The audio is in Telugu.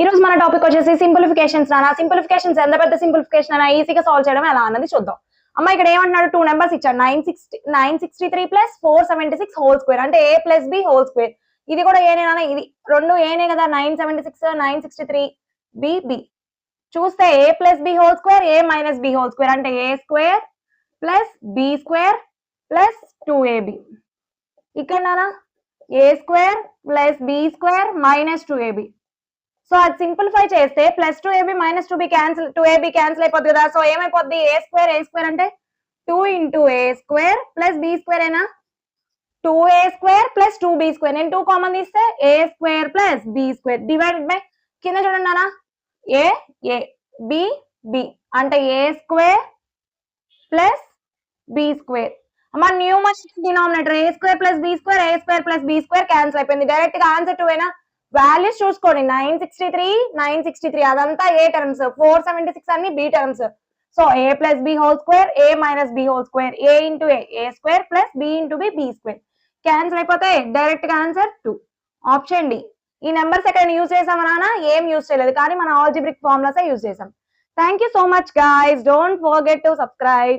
ఈ రోజు మన టాపిక్ వచ్చేసి సింప్లిఫికేషన్స్ నా సింప్లిఫికేషన్స్ ఎంత పెద్ద సింప్లిఫికేషన్ అయినా ఈజీగా సాల్వ్ చేయడం ఎలా అన్నది చూద్దాం. అమ్మ ఇక్కడ ఏమంటున్నాడు, 2 నెంబర్స్ ఇచ్చాడు, 963 ప్లస్ 476 హోల్ స్క్వేర్ అంటే a plus b whole square. ఇది కూడా ఏనేనా, ఇది రెండు ఏనే కదా, 976 963 b చూస్తే a plus b whole square a minus b whole square అంటే a square plus b square plus 2ab. ఇక్కడ a square plus b square minus 2ab. So అది సింప్లిఫై చేస్తే plus 2ab minus 2ab cancel అయిపోద్ది కదా. సో ఏమైపోద్ది, ఏ స్క్వేర్ అంటే 2 into A square plus B square అయినా 2a square plus 2b square. నేను 2 కామన్ తీస్తే A square plus B square divided by కింద చూడండి నానా ఏ బి బి అంటే A square plus B square. అమ్మా numerator denominator A square plus B square cancel అయిపోయింది. డైరెక్ట్ గా ఆన్సర్ 2 అయినా. వాల్యూస్ చూసుకోండి, 963 అదంతా ఏ టర్మ్స్, 476 అన్ని B terms. So A plus B whole square A minus B whole square A into A square plus B into B square cancel అయిపోతే డైరెక్ట్ గా ఆన్సర్ 2 ఆప్షన్ డి. ఈ నెంబర్స్ ఎక్కడ యూజ్ చేసామా నాన్న, ఏం యూజ్ చేయలేదు, కానీ మన ఆల్జిబ్రిక్ ఫార్ములాస్ యూజ్ చేసాం. Thank you so much guys, don't forget to subscribe.